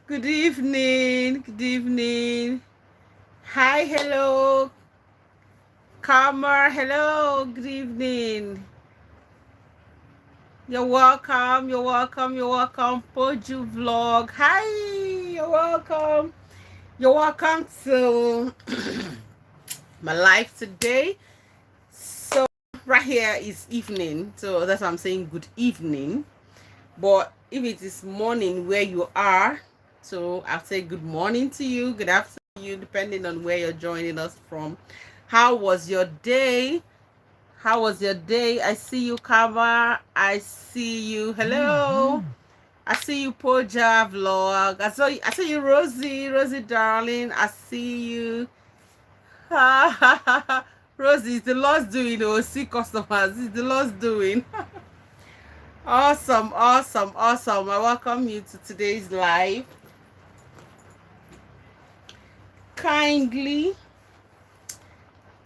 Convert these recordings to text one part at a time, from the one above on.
Good evening. Good evening. Hi, hello. Kamar, hello. Good evening. You're welcome. You're welcome. You're welcome. Poju vlog. Hi. You're welcome. You're welcome to my life today. So right here is evening. So that's why I'm saying good evening. But if it is morning where you are, so I'll say good morning to you, good afternoon to you, depending on where you're joining us from. How was your day? How was your day? I see you, Kava. I see you. Hello. I see you, Poja vlog. I saw you, Rosie. Rosie, darling. I see you. Rosie, it's the Lord's doing. Oh, see customers. It's the Lord's doing. Awesome, awesome, awesome. I welcome you to today's live. Kindly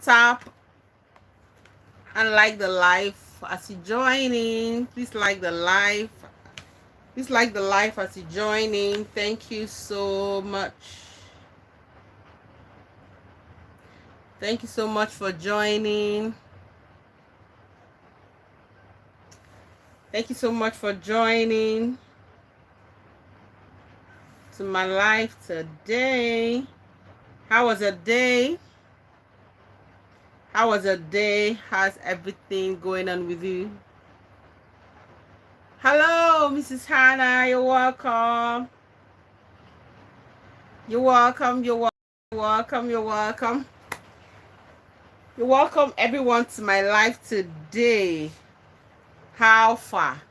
tap and like the live as you join in. Please like the live. Please like the live as you join in. Thank you so much. Thank you so much for joining. Thank you so much for joining to my live today. How was your day? How was your day? How's everything going on with you? Hello, Mrs. Hannah. You're welcome. You're welcome. You're welcome. You're welcome. You're welcome, everyone, to my live today. How far?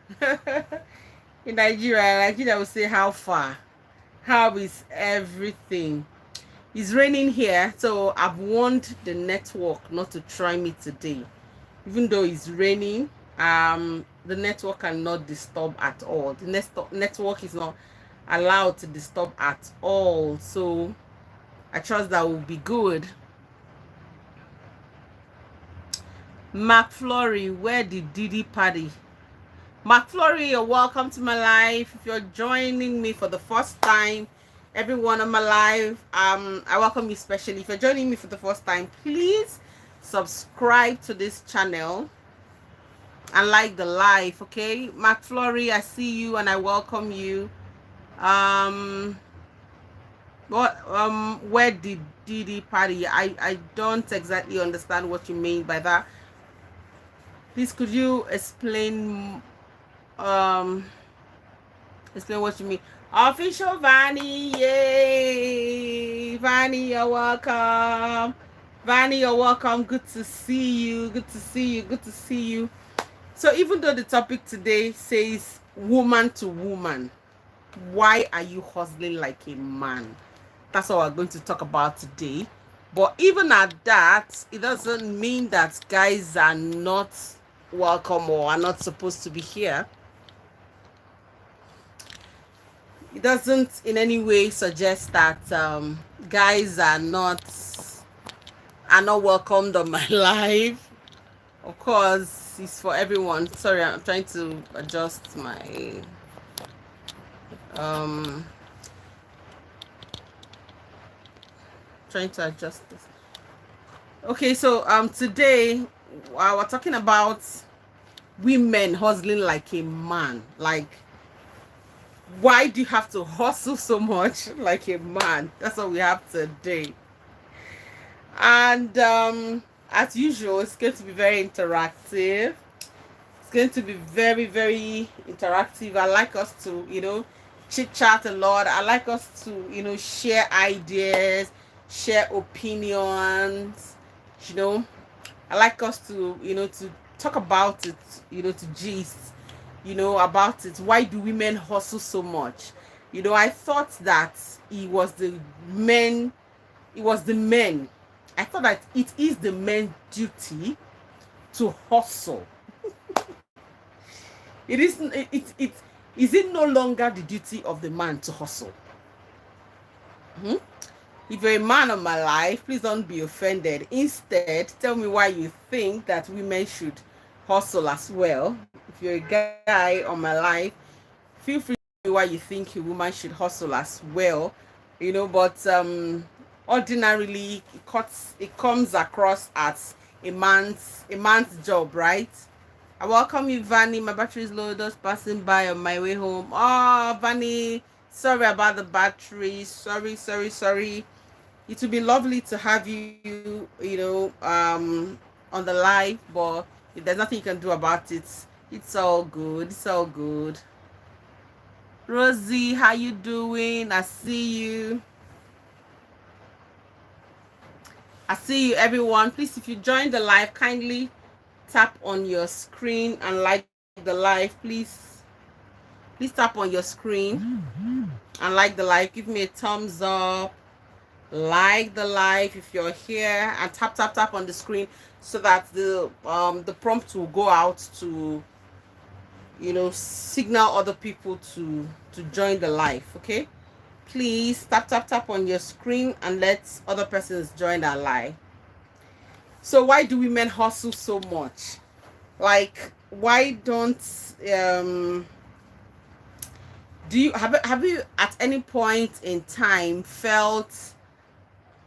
In Nigeria will say how far. How is everything? It's raining here, so I've warned the network not to try me today. Even though it's raining, the network cannot disturb at all. The network is not allowed to disturb at all. So I trust that will be good. McFlurry, where did Diddy party? McFlurry, you're welcome to my live. If you're joining me for the first time, everyone on my live, I welcome you especially. If you're joining me for the first time, please subscribe to this channel and like the live, okay? McFlurry, I see you and I welcome you. Where did Diddy party? I don't exactly understand what you mean by that. Please, could you explain what you mean? Official Vanny, yay! Vanny, you're welcome. Vanny, you're welcome. Good to see you. Good to see you. Good to see you. So even though the topic today says woman to woman, why are you hustling like a man? That's what we're going to talk about today. But even at that, it doesn't mean that guys are not welcome or are not supposed to be here. It doesn't in any way suggest that guys are not welcomed on my life. Of course, it's for everyone. Sorry, I'm trying to adjust my trying to adjust this. Okay, so today we're talking about women hustling like a man. Like, why do you have to hustle so much like a man? That's what we have today. And as usual, it's going to be very interactive. It's going to be very, very interactive. I like us to, chit chat a lot. I like us to, share ideas, share opinions. I like us to talk about it, to gist, about it. Why do women hustle so much? I thought that it was the men. I thought that it is the men's duty to hustle. Is it no longer the duty of the man to hustle? If you're a man of my life, please don't be offended. Instead, tell me why you think that women should hustle as well. If you're a guy on my life, feel free to why you think a woman should hustle as well, but ordinarily it comes across as a man's job, right? I welcome you, Vanny. My battery is low, just passing by on my way home. Oh, Vanny, sorry about the battery. Sorry. It would be lovely to have you, on the live, but if there's nothing you can do about it, it's all good. It's all good. Rosie, how you doing? I see you. Everyone. Please, if you join the live, kindly tap on your screen and like the live, please. Please tap on your screen and like the live. Give me a thumbs up. Like the live if you're here, and tap on the screen so that the prompt will go out to signal other people to join the live. Okay, please tap on your screen and let other persons join our live. So why do women hustle so much? Like, why don't do you have you at any point in time felt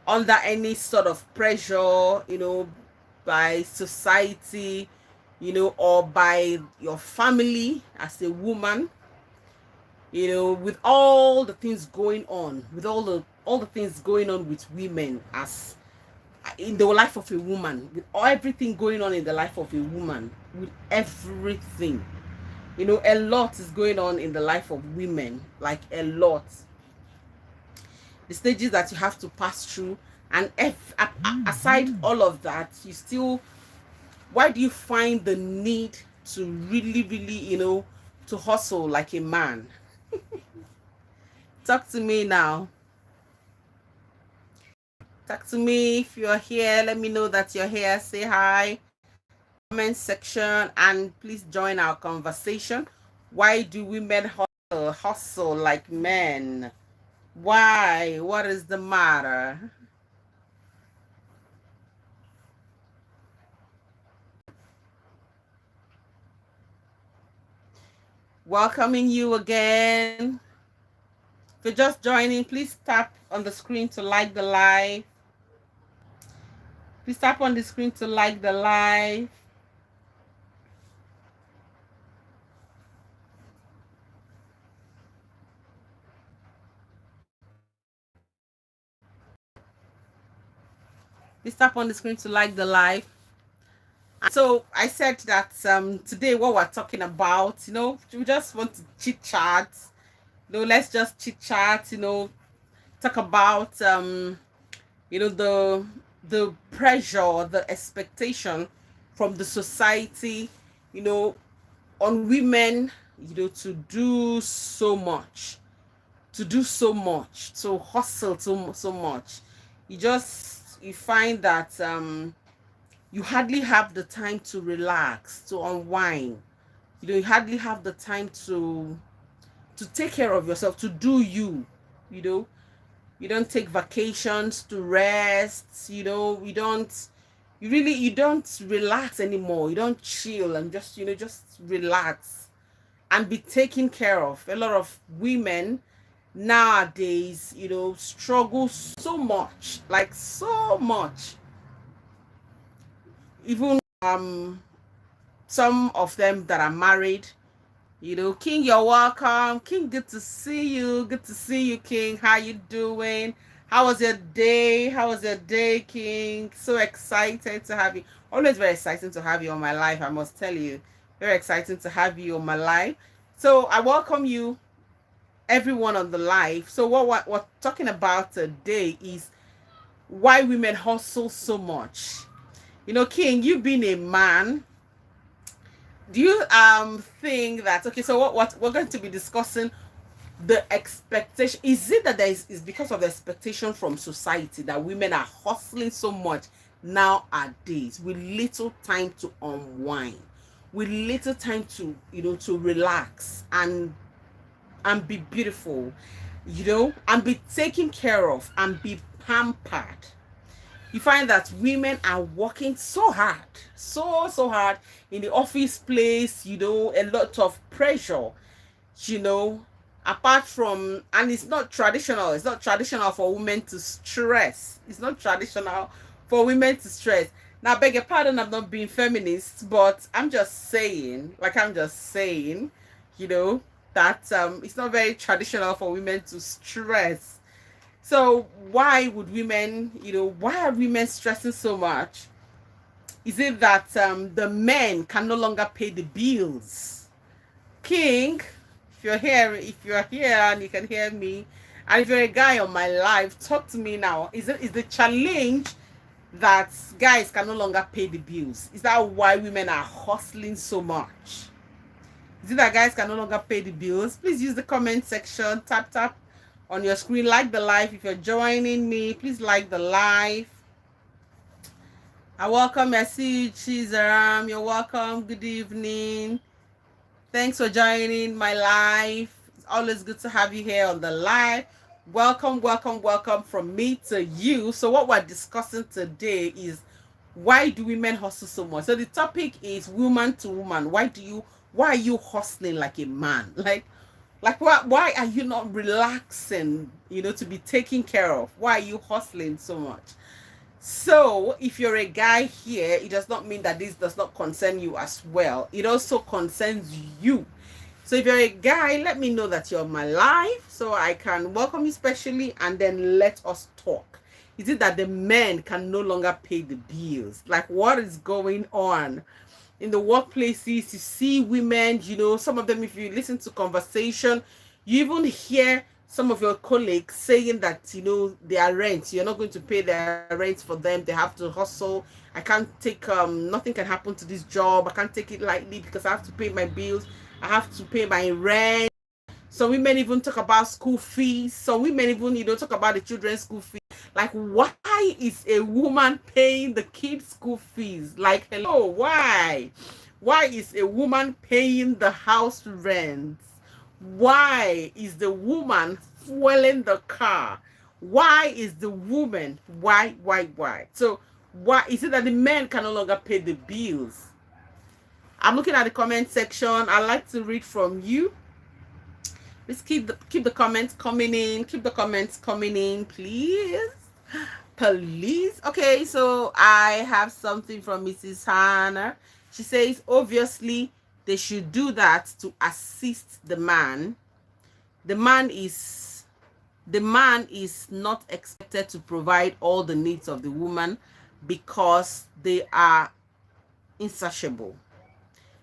under any sort of pressure, by society, or by your family as a woman, with all the things going on, with all the things going on with women as in the life of a woman, with everything going on in the life of a woman, with everything, a lot is going on in the life of women, like a lot. The stages that you have to pass through, and aside all of that, why do you find the need to really to hustle like a man? Talk to me now. Talk to me if you're here. Let me know that you're here. Say hi, comment section, and please join our conversation. Why do women hustle like men? Why? What is the matter? Welcoming you again. If you're just joining, please tap on the screen to like the live. Please tap on the screen to like the live. Please tap on the screen to like the live. So I said that today what we're talking about, we just want to chit chat. Let's just chit chat. Talk about the pressure, the expectation from the society, on women, to do so much, to hustle so much. You find that you hardly have the time to relax, to unwind. You hardly have the time to take care of yourself, to do you don't take vacations to rest, you don't relax anymore. You don't chill and just relax and be taken care of. A lot of women nowadays, struggle so much, like so much. Even some of them that are married, King, you're welcome. King, good to see you. Good to see you, King. How you doing? How was your day? King? So excited to have you. Always very exciting to have you on my life, I must tell you. Very exciting to have you on my life. So I welcome you, everyone on the live. So what we're talking about today is why women hustle so much. King, you being a man, do you think that, okay, so what we're going to be discussing, the expectation, is it that there is because of the expectation from society that women are hustling so much nowadays, with little time to unwind, with little time to to relax and be beautiful, and be taken care of and be pampered? You find that women are working so hard, so hard in the office place, a lot of pressure, you know, apart from, and it's not traditional. It's not traditional for women to stress. It's not traditional for women to stress. Now, I beg your pardon, I'm not being feminist, but I'm just saying, you know, that it's not very traditional for women to stress. So why would women, why are women stressing so much? Is it that the men can no longer pay the bills? King, if you're here and you can hear me, and if you're a guy on my live, talk to me now. Is the challenge that guys can no longer pay the bills? Is that why women are hustling so much? Is it that guys can no longer pay the bills? Please use the comment section. Tap on your screen, like the live. If you're joining me, please like the live. I welcome. I see Chizaram. You're welcome. Good evening. Thanks for joining my live. It's always good to have you here on the live. Welcome from me to you. So what we're discussing today is, why do women hustle so much? So the topic is woman to woman. Why are you hustling like a man? Like why are you not relaxing, to be taken care of? Why are you hustling so much? So if you're a guy here, it does not mean that this does not concern you as well. It also concerns you. So if you're a guy, let me know that you're on my live so I can welcome you specially, and then let us talk. Is it that the men can no longer pay the bills? Like, what is going on? In the workplaces, you see women, some of them, if you listen to conversation, you even hear some of your colleagues saying that, their rent, you're not going to pay their rent for them. They have to hustle. I can't take, nothing can happen to this job. I can't take it lightly because I have to pay my bills. I have to pay my rent. Some women even talk about school fees. Some women even, talk about the children's school fees. Like, why is a woman paying the kids' school fees? Like, hello, why? Why is a woman paying the house rent? Why is the woman fueling the car? Why is the woman? Why? So, why is it that the men can no longer pay the bills? I'm looking at the comment section. I like to read from you. Let's keep the comments coming in. Keep the comments coming in, please. Please. Okay, so I have something from Mrs. Hannah. She says, obviously, they should do that to assist the man. The man is not expected to provide all the needs of the woman because they are insatiable.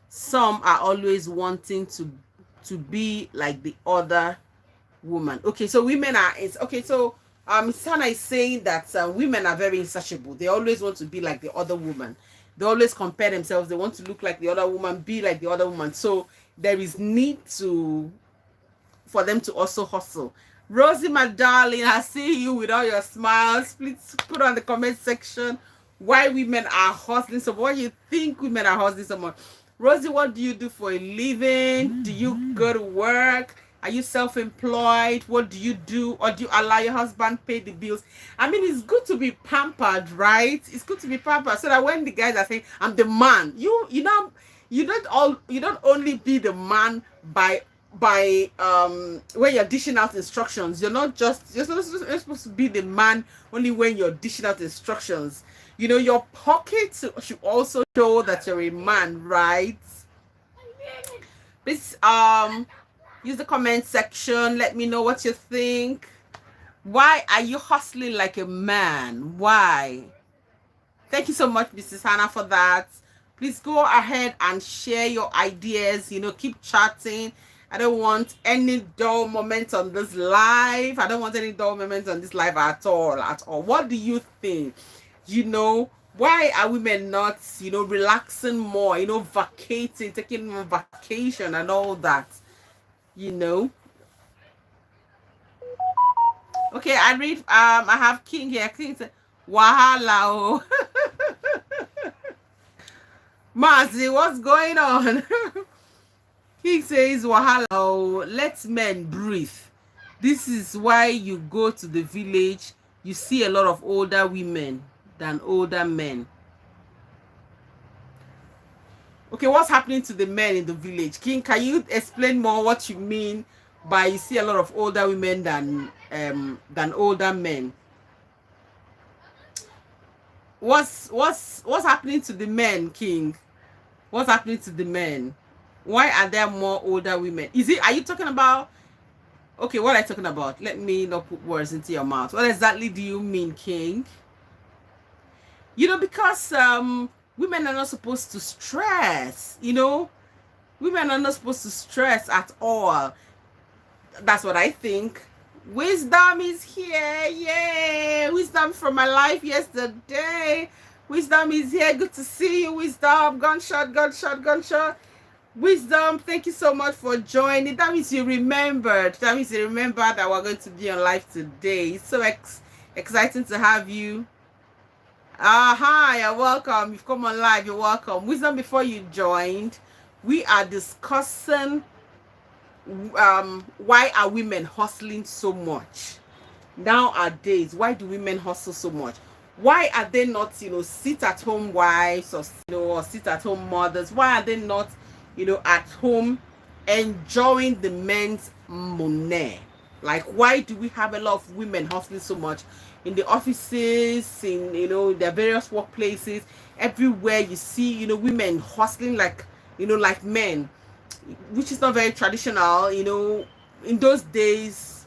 Some are always wanting to be like the other woman. Okay, so women are so Sana is saying that women are very insatiable. They always want to be like the other woman. They always compare themselves. They want to look like the other woman, be like the other woman. So there is need for them to also hustle. Rosie, my darling, I see you with all your smiles. Please put on the comment section why women are hustling so much. What you think women are hustling so much? Rosie, what do you do for a living? Do you go to work? Are you self-employed? What do you do? Or do you allow your husband pay the bills? I mean, it's good to be pampered, right? It's good to be pampered so that when the guys are saying, I'm the man, you don't only be the man by when you're dishing out instructions. You're not supposed to be the man only when you're dishing out instructions. Your pockets should also show that you're a man, right? Please use the comment section. Let me know what you think. Why are you hustling like a man? Why? Thank you so much, Mrs. Hannah, for that. Please go ahead and share your ideas. Keep chatting. I don't want any dull moments on this live. I don't want any dull moments on this live at all. What do you think? Why are women not, relaxing more, vacating, taking more vacation and all that? Okay, I read, I have King here. King said, Wahala, oh. Mazi, what's going on? He says, Wahala, oh, let men breathe. This is why you go to the village, you see a lot of older women than older men. Okay, what's happening to the men in the village? King, can you explain more what you mean but you see a lot of older women than older men. What's happening to the men, King? What's happening to the men? Why are there more older women? Are you talking about, okay, what are you talking about? Let me not put words into your mouth. What exactly do you mean, King? Because women are not supposed to stress, women are not supposed to stress at all. That's what I think. Wisdom is here. Yay! Wisdom from my life yesterday. Wisdom is here. Good to see you, Wisdom. Gunshot, gunshot, gunshot. Wisdom, thank you so much for joining. That means you remembered. That means you remembered that we're going to be on live today. It's so exciting to have you. Hi, you're welcome. You've come on live. You're welcome. Wisdom, before you joined, we are discussing why are women hustling so much nowadays. Why do women hustle so much? Why are they not sit at home wives, or sit at home mothers? Why are they not at home enjoying the men's money? Like, why do we have a lot of women hustling so much in the offices, in their various workplaces, everywhere you see women hustling like men, which is not very traditional. In those days,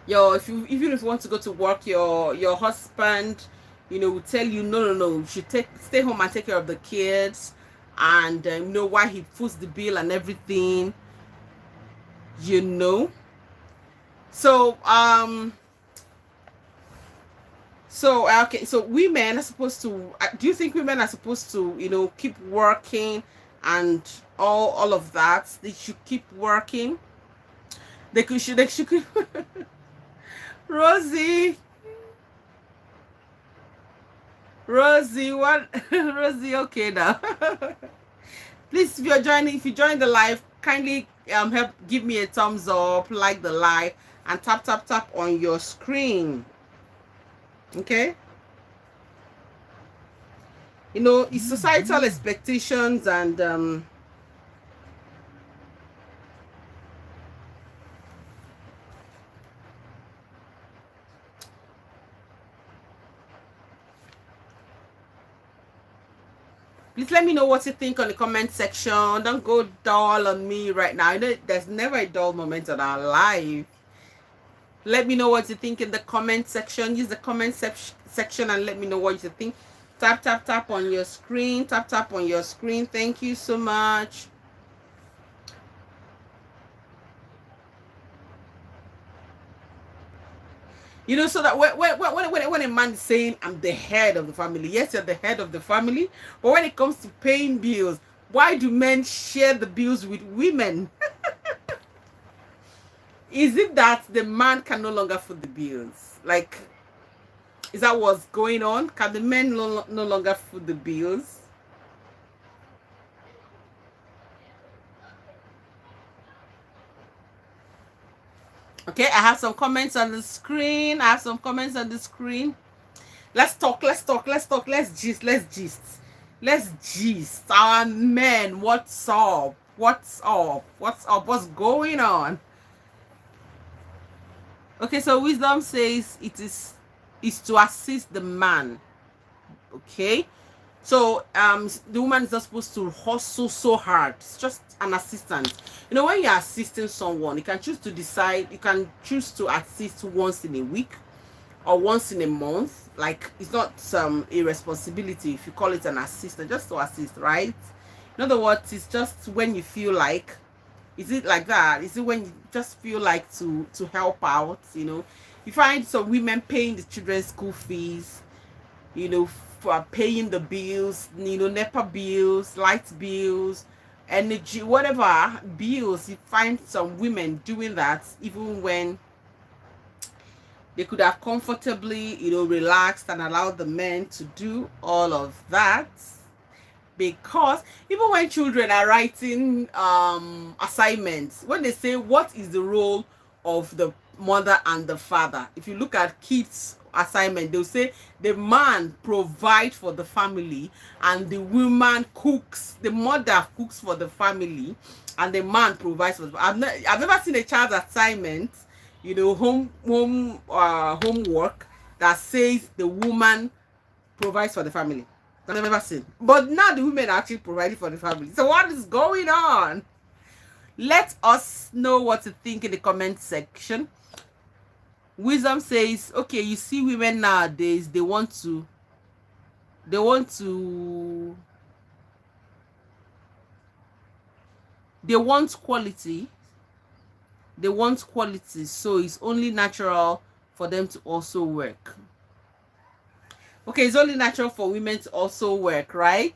even if you want to go to work, your husband will tell you, no, you should stay home and take care of the kids, and why he puts the bill and everything. So okay, so women are supposed to, do you think women are supposed to keep working and all of that? They should keep working. They should keep Rosie, what? Rosie, okay now. Please, if you join the live, kindly help give me a thumbs up, like the live, and tap on your screen. Okay? It's societal expectations and please let me know what you think on the comment section. Don't go dull on me right now. There's never a dull moment on our life. Let me know what you think in the comment section. Use the comment section and let me know what you think. Tap on your screen. Tap on your screen. Thank you so much. So that when a man is saying, I'm the head of the family, yes, you're the head of the family, but when it comes to paying bills, why do men share the bills with women? Is it that the man can no longer foot the bills? Like, is that what's going on? Can the men no longer foot the bills? Okay, I have some comments on the screen. Let's talk. Let's gist. Our men, what's up? What's going on? Okay, so wisdom says is to assist the man. Okay, so the woman is not supposed to hustle so hard. It's just an assistant. When you're assisting someone, you can choose to assist once in a week or once in a month. Like, it's not a responsibility if you call it an assistant, just to assist, right? In other words, it's just when you feel like. Is it like that? Is it when you just feel like to help out? You find some women paying the children's school fees, for paying the bills, NEPA bills, light bills, energy, whatever bills. You find some women doing that even when they could have comfortably, relaxed and allowed the men to do all of that. Because even when children are writing assignments, when they say what is the role of the mother and the father, if you look at kids assignment, they'll say the man provides for the family and the woman cooks, the mother cooks for the family and the man provides for the I've never seen a child assignment, homework that says the woman provides for the family. I've never seen. But now the women are actually providing for the family. So what is going on? Let us know what to think in the comment section. Wisdom says, okay, you see women nowadays, they want quality. They want quality, so it's only natural for them to also work. Okay, it's only natural for women to also work, right?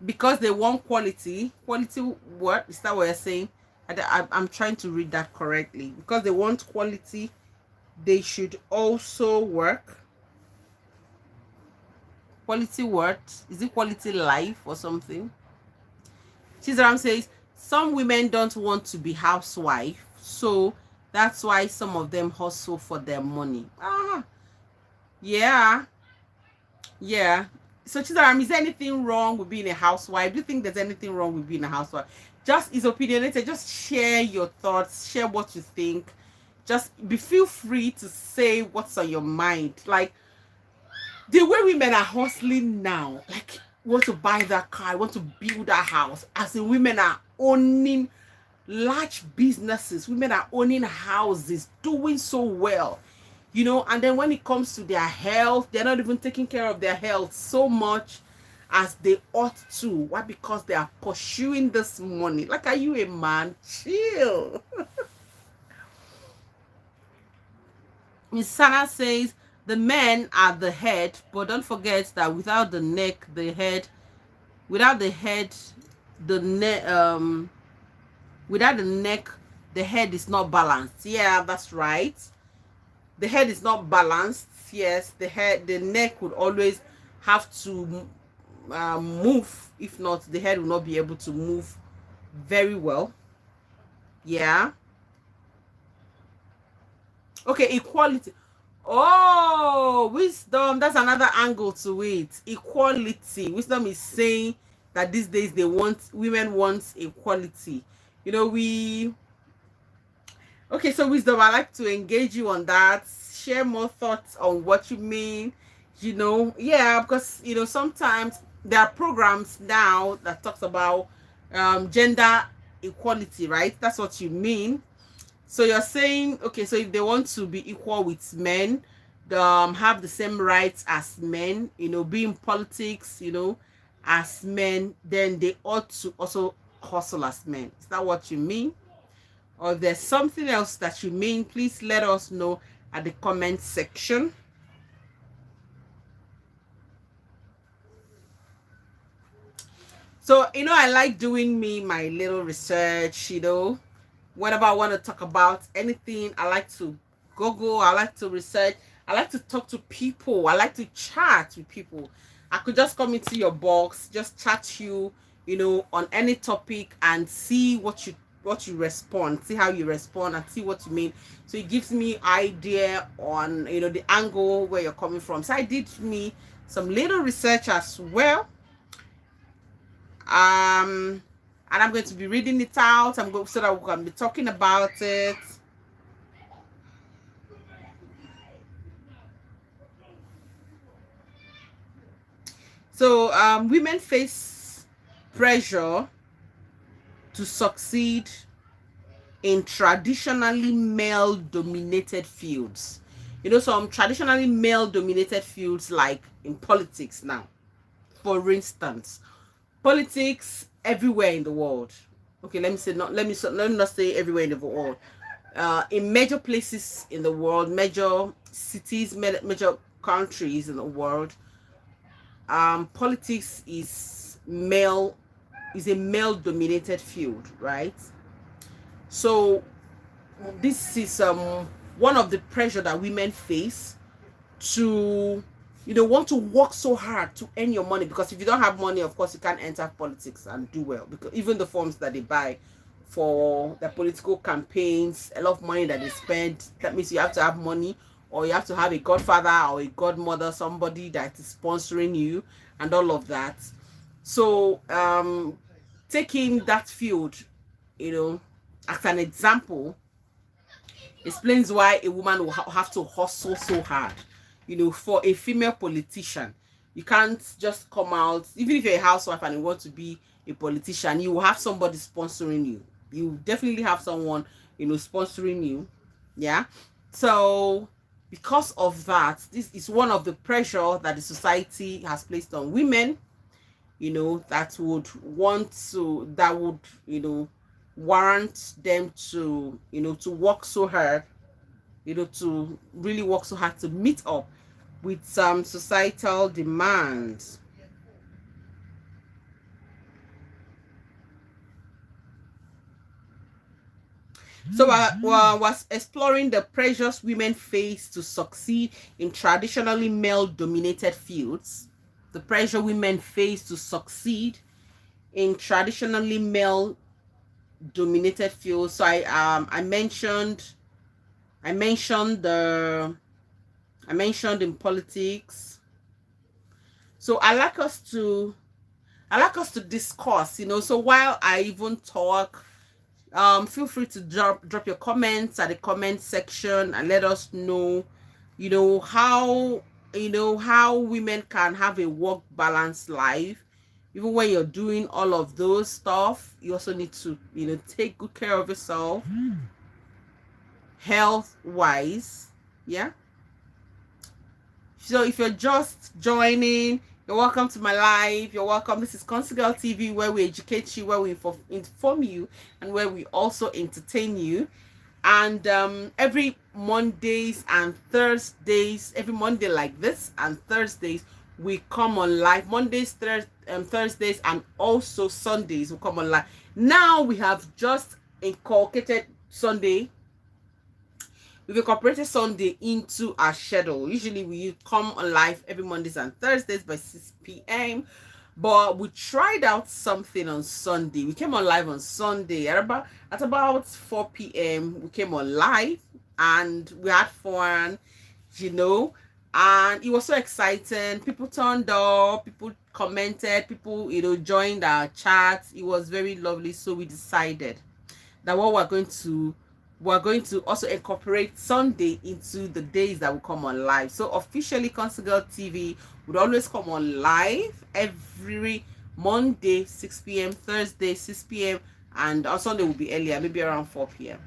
Because they want quality. Quality what? Is that what you're saying? I'm trying to read that correctly. Because they want quality, they should also work. Quality what? Is it quality life or something? Chizaram says, some women don't want to be housewife, so that's why some of them hustle for their money. Yeah. So Chizaram, is there anything wrong with being a housewife? Do you think there's anything wrong with being a housewife? Just is opinionated. Just share your thoughts. Share what you think. Just feel free to say what's on your mind. Like the way women are hustling now, like want to buy that car, want to build that house, as in women are owning large businesses, women are owning houses, doing so well, and then when it comes to their health, they're not even taking care of their health so much as they ought to. Why? Because they are pursuing this money. Like, are you a man? Chill. Miss Sana says, the men are the head, but don't forget that without the neck, the head, without the head, the neck, without the neck, the head is not balanced. Yeah, that's right. The head is not balanced. Yes, the neck would always have to move. If not, the head will not be able to move very well. Yeah. Okay, equality. Oh, wisdom. That's another angle to it. Equality. Wisdom is saying that these days women want equality. Okay, so wisdom, I like to engage you on that. Share more thoughts on what you mean. Yeah, because sometimes there are programs now that talks about gender equality, right? That's what you mean. So you're saying, okay, so if they want to be equal with men, have the same rights as men, be in politics, as men, then they ought to also hustle as men. Is that what you mean? Or if there's something else that you mean, please let us know at the comment section. So, I like doing my little research, whenever I want to talk about anything, I like to Google, I like to research, I like to talk to people, I like to chat with people. I could just come into your box, just chat you, on any topic and see what you respond, see how you respond and see what you mean. So it gives me idea on, the angle where you're coming from. So I did some little research as well. And I'm going to be reading it out. So that we can be talking about it. So women face pressure to succeed in traditionally male-dominated fields. Some traditionally male-dominated fields, like in politics now. For instance, politics everywhere in the world. Okay, let me not say everywhere in the world. In major places in the world, major cities, major countries in the world, politics is a male-dominated field, right? So this is one of the pressure that women face to want to work so hard to earn your money, because if you don't have money, of course you can't enter politics and do well, because even the forms that they buy for their political campaigns, a lot of money that they spend, that means you have to have money, or you have to have a godfather or a godmother, somebody that is sponsoring you and all of that. So taking that field you know, as an example, explains why a woman will have to hustle so hard. For a female politician, you can't just come out, even if you're a housewife and you want to be a politician, you will have somebody sponsoring you. You definitely have someone, sponsoring you. Yeah. So because of that, this is one of the pressure that the society has placed on women, that would, warrant them to, to work so hard, to really work so hard to meet up with some societal demands. So I was exploring the pressures women face to succeed in traditionally male-dominated fields. The pressure women face to succeed in traditionally male-dominated fields. So I mentioned in politics. So I like us to discuss. So while I even talk, feel free to drop your comments at the comment section and let us know, how how women can have a work balanced life. Even when you're doing all of those stuff, you also need to, take good care of yourself, health wise. Yeah. So if you're just joining, you're welcome to my live. You're welcome. This is Country Girl TV, where we educate you, where we inform you, and where we also entertain you. And every Mondays and Thursdays, every Monday like this and Thursdays, we come on live. Mondays, Thursdays, and also Sundays we come on live. Now we have just inculcated Sunday. We've incorporated Sunday into our schedule. Usually we come on live every Mondays and Thursdays by 6 p.m. But we tried out something on Sunday. We came on live on Sunday at about 4 p.m. We came on live and we had fun, and it was so exciting. People turned up, people commented, people, joined our chat. It was very lovely. So we decided that we're going to also incorporate Sunday into the days that will come on live. So officially, Country Girl TV would always come on live every Monday 6 p.m, Thursday 6 p.m, and on Sunday will be earlier, maybe around 4 p.m.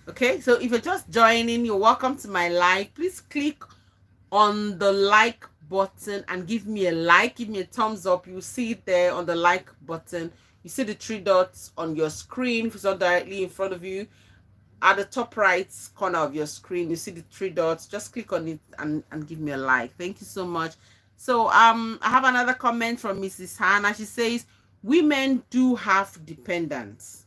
Okay, so if you're just joining, you're welcome to my live. Please click on the like button and give me a like, give me a thumbs up. You will see it there on the like button. You see the three dots on your screen. If it's not directly in front of you, at the top right corner of your screen, you see the three dots. Just click on it and give me a like. Thank you so much. So I have another comment from Mrs. Hannah. She says, women do have dependents.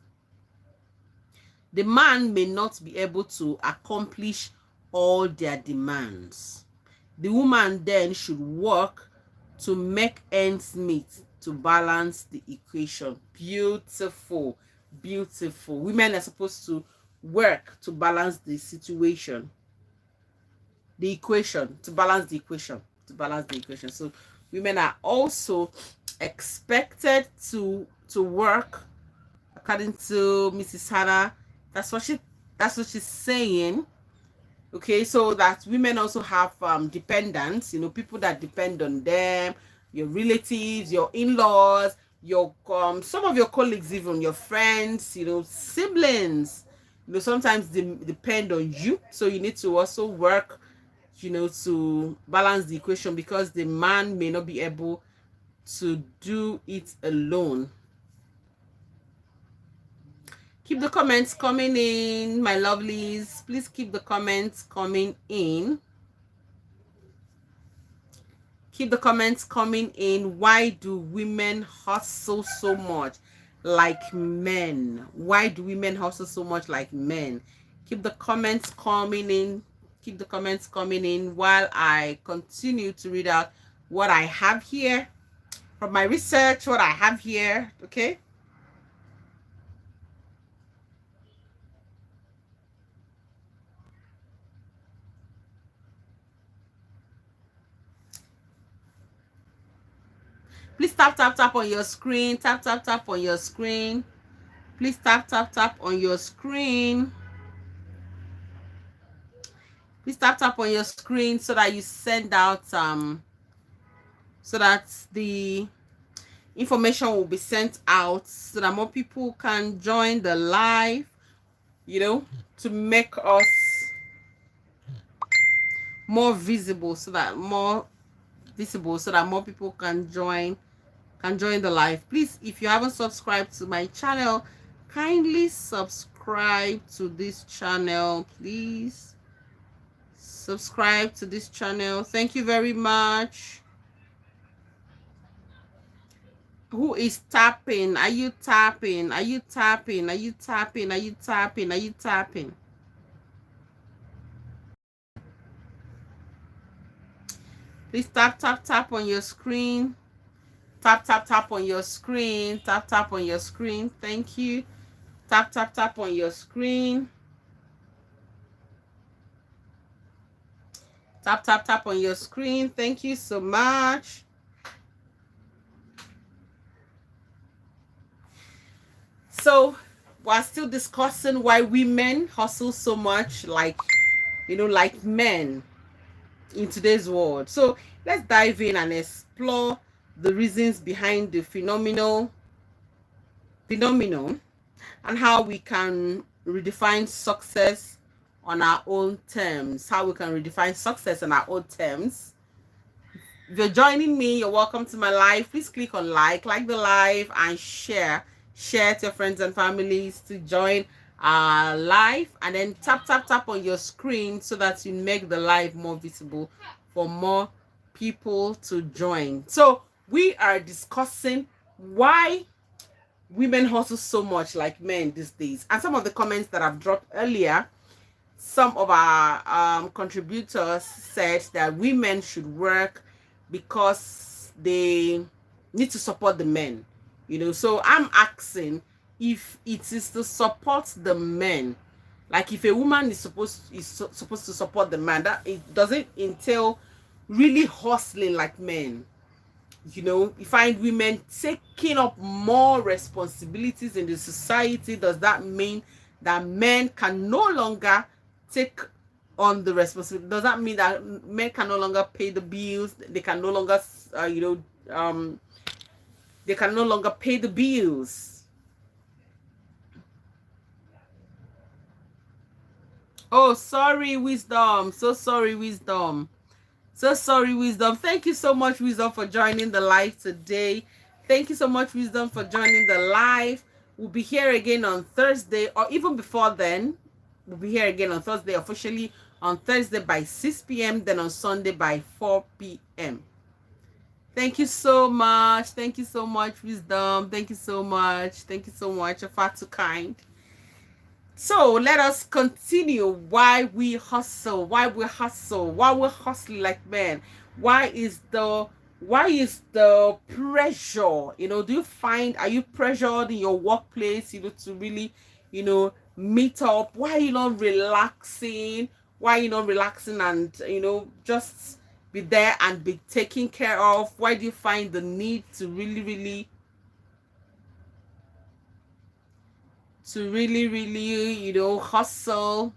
The man may not be able to accomplish all their demands. The woman then should work to make ends meet, to balance the equation. Beautiful, beautiful. Women are supposed to work to balance the situation, the equation, to balance the equation, So women are also expected to work, according to Mrs. Hannah. That's what she's saying. Okay, so that women also have dependents, people that depend on them, your relatives, your in-laws, your some of your colleagues, even your friends, siblings, sometimes they depend on you. So you need to also work, to balance the equation, because the man may not be able to do it alone. Keep the comments coming in, my lovelies. Please keep the comments coming in. Keep the comments coming in. Why do women hustle so much like men? Why do women hustle so much like men? Keep the comments coming in. Keep the comments coming in while I continue to read out what I have here from my research, what I have here, okay? Please tap, tap, tap on your screen. Tap, tap, tap on your screen. Please tap, tap, tap on your screen. Please tap, tap on your screen so that you send out, so that the information will be sent out so that more people can join the live, to make us more visible, so that more people can join the live. Please, if you haven't subscribed to my channel, kindly subscribe to this channel. Please subscribe to this channel. Thank you very much. Who is tapping? Are you tapping? Are you tapping? Are you tapping? Are you tapping? Are you tapping? Please tap, tap, tap on your screen. Tap, tap, tap on your screen. Tap, tap on your screen. Thank you. Tap, tap, tap on your screen. Tap, tap, tap on your screen. Thank you so much. So we're still discussing why women hustle so much like men in today's world. So let's dive in and explore the reasons behind the phenomenon and how we can redefine success on our own terms. If you're joining me, you're welcome to my live. Please click on like the live, and share to your friends and families to join our live, and then tap, tap, tap on your screen so that you make the live more visible for more people to join. So we are discussing why women hustle so much like men these days. And some of the comments that I've dropped earlier, some of our contributors said that women should work because they need to support the men. So I'm asking, if it is to support the men, like if a woman is supposed to support the man, that it doesn't entail really hustling like men. You find women taking up more responsibilities in the society. Does that mean that men can no longer take on the responsibility? Does that mean that men can no longer pay the bills? They can no longer pay the bills. Oh, sorry, Wisdom. So sorry, Wisdom. Thank you so much, Wisdom, for joining the live today. Thank you so much, Wisdom, for joining the live. We'll be here again on Thursday, or even before then. We'll be here again on Thursday, officially on Thursday by 6 p.m., then on Sunday by 4 p.m. Thank you so much. Thank you so much, Wisdom. Thank you so much. Thank you so much. You're far too kind. So let us continue why we hustle, why we're hustling like men. Why is the pressure? Are you pressured in your workplace, to really, meet up? Why are you not relaxing? Why are you not relaxing and, just be there and be taken care of? Why do you find the need to really hustle?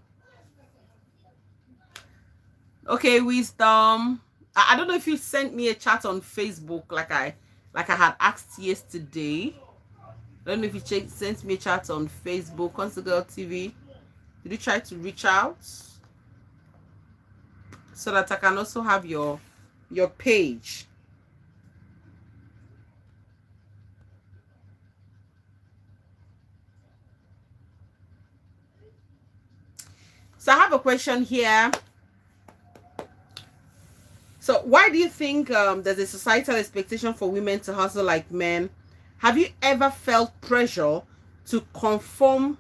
Okay, Wisdom. I don't know if you sent me a chat on Facebook like I had asked yesterday. I don't know if you sent me a chat on Facebook, Constant Girl TV. Did you try to reach out so that I can also have your page? So I have a question here. So why do you think there's a societal expectation for women to hustle like men? Have you ever felt pressure to conform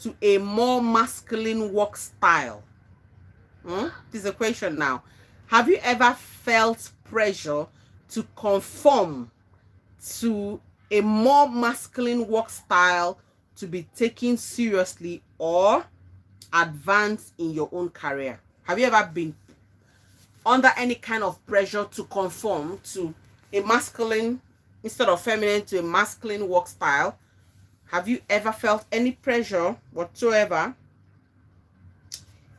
to a more masculine work style? This is a question now. Have you ever felt pressure to conform to a more masculine work style to be taken seriously or advance in your own career? Have you ever been under any kind of pressure to conform to a masculine instead of feminine to a masculine work style? Have you ever felt any pressure whatsoever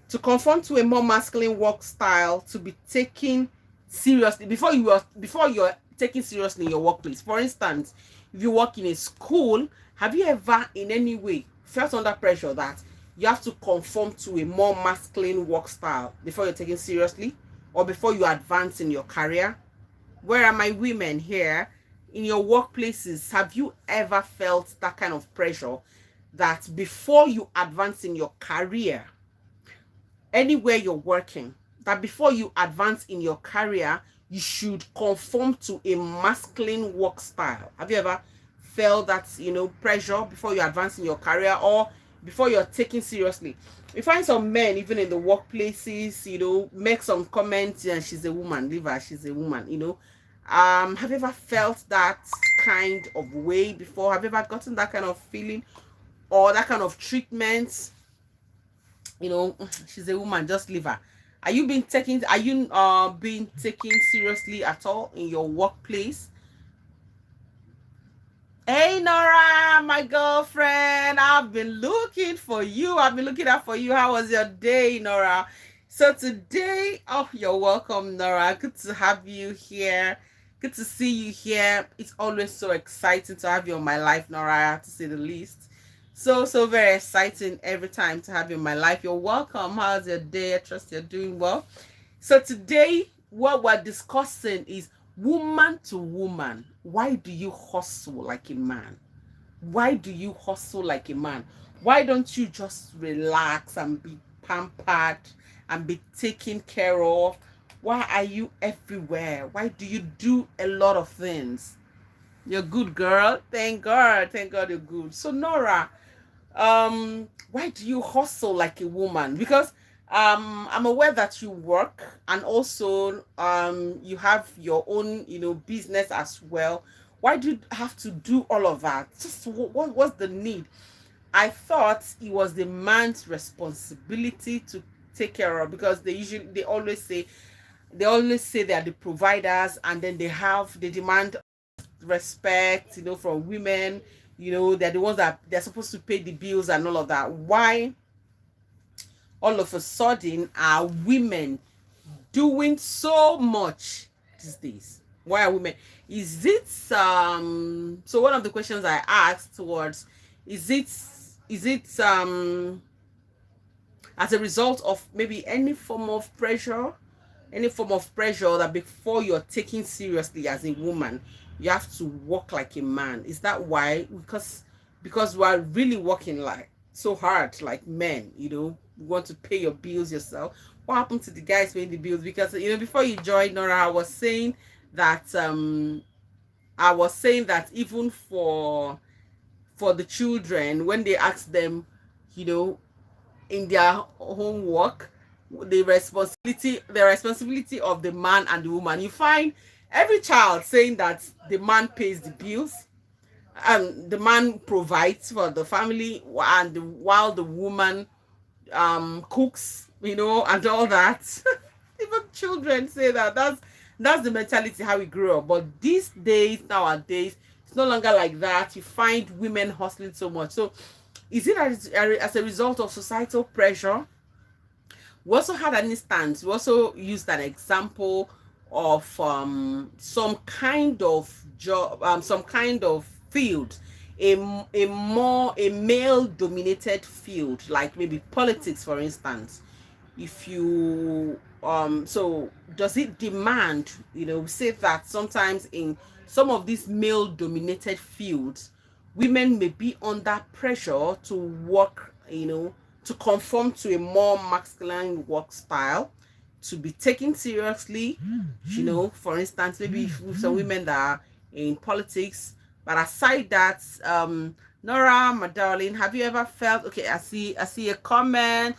to conform to a more masculine work style, to be taken seriously before you're taken seriously in your workplace? For instance, if you work in a school, have you ever in any way felt under pressure that you have to conform to a more masculine work style before you're taken seriously, or before you advance in your career? Where are my women here? In your workplaces, have you ever felt that kind of pressure that before you advance in your career, anywhere you're working, that before you advance in your career, you should conform to a masculine work style? Have you ever felt that, pressure before you advance in your career, or before you're taken seriously? We find some men, even in the workplaces, make some comments, and she's a woman, leave her, she's a woman, have you ever felt that kind of way before? Have you ever gotten that kind of feeling or that kind of treatment? She's a woman, just leave her. Are you being taken seriously at all in your workplace? Hey Nora, my girlfriend, I've been looking for you. I've been looking out for you. How was your day, Nora? So today, oh, you're welcome, Nora. Good to have you here. Good to see you here. It's always so exciting to have you on my life, Nora, to say the least. So very exciting every time to have you in my life. You're welcome. How's your day? I trust you're doing well. So today, what we're discussing is woman to woman. Why do you hustle like a man? Why do you hustle like a man? Why don't you just relax and be pampered and be taken care of? Why are you everywhere? Why do you do a lot of things? You're good, girl. Thank God. Thank God you're good. So Nora, why do you hustle like a woman? Because I'm aware that you work, and also you have your own business as well. Why do you have to do all of that? Just what's the need? I thought it was the man's responsibility to take care of, because they always say they are the providers, and then they demand respect, from women. They're the ones that they're supposed to pay the bills and all of that. Why all of a sudden are women doing so much these days? Why are women? Is it so one of the questions I asked was, is it as a result of maybe any form of pressure, that before you're taken seriously as a woman, you have to work like a man? Is that why? Because we are really working like so hard like men, you want to pay your bills yourself. What happened to the guys paying the bills? Because before you joined, Nora, I was saying that even for the children, when they ask them, in their homework, the responsibility of the man and the woman, you find every child saying that the man pays the bills, and the man provides for the family, and while the woman cooks, and all that. Even children say that. That's the mentality how we grew up. But these days, nowadays, it's no longer like that. You find women hustling so much. So is it as a result of societal pressure? We also had an instance. We also used an example of some kind of job, some kind of field, a male dominated field, like maybe politics, for instance. If you so does it demand, say that sometimes in some of these male dominated fields, women may be under pressure to work, to conform to a more masculine work style, to be taken seriously, for instance, maybe with some women that are in politics. But aside that, Nora, my darling, have you ever felt, okay, I see a comment.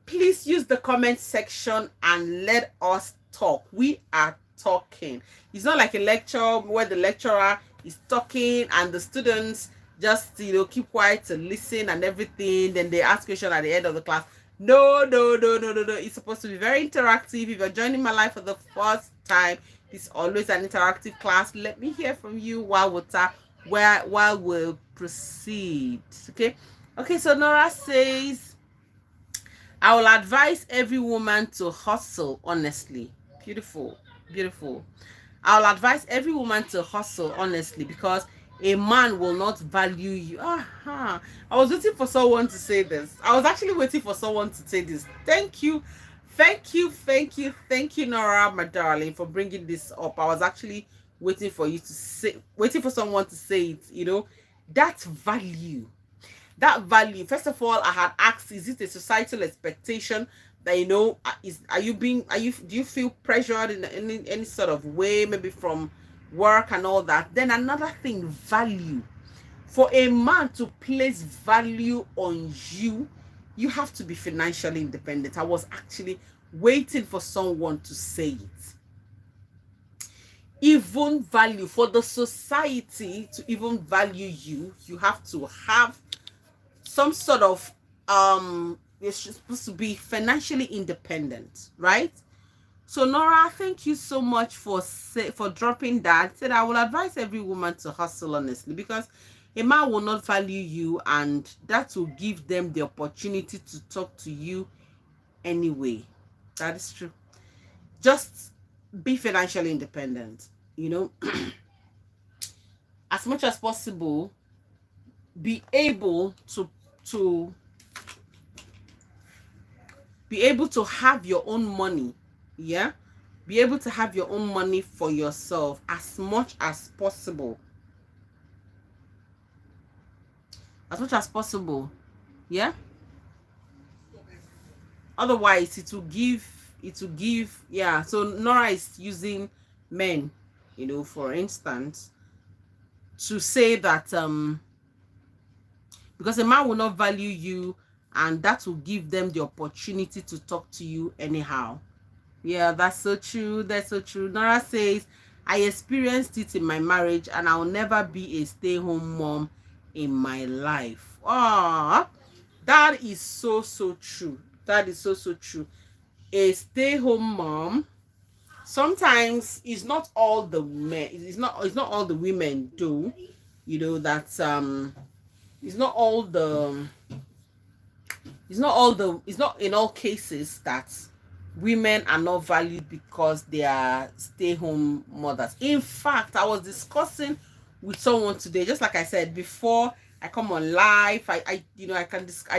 Please use the comment section and let us talk. We are talking. It's not like a lecture where the lecturer is talking and the students just keep quiet to listen and everything, then they ask questions at the end of the class. No. It's supposed to be very interactive. If you're joining my live for the first time, This is always an interactive class. Let me hear from you while we proceed. Okay, so Nora says, I will advise every woman to hustle honestly. Beautiful, beautiful. I'll advise every woman to hustle honestly, because a man will not value you. I was waiting for someone to say this. I was actually waiting for someone to say this. Thank you. Thank you, Nora, my darling, for bringing this up. I was actually waiting for someone to say it. That value first of all, I had asked, is it a societal expectation that, do you feel pressured in any sort of way, maybe from work and all that? Then another thing, value. For a man to place value on you, you have to be financially independent. I was actually waiting for someone to say it. Even value, for the society to even value you, you have to have some sort of you're supposed to be financially independent, right? So Nora, thank you so much for dropping that. Said I will advise every woman to hustle honestly, because a man will not value you, and that will give them the opportunity to talk to you anyway. That is true. Just be financially independent, as much as possible. Be able to have your own money. Yeah, be able to have your own money for yourself as much as possible. Yeah, otherwise it will give. Yeah, so Nora is using men, for instance, to say that because a man will not value you, and that will give them the opportunity to talk to you anyhow. Yeah, that's so true. Nora says, I experienced it in my marriage, and I'll never be a stay-home mom in my life. That is so true. That is so true. A stay-home mom, sometimes it's not all the men, it's not all the women do, that it's not in all cases that women are not valued because they are stay-home mothers. In fact, I was discussing with someone today, just like I said before I come on live. I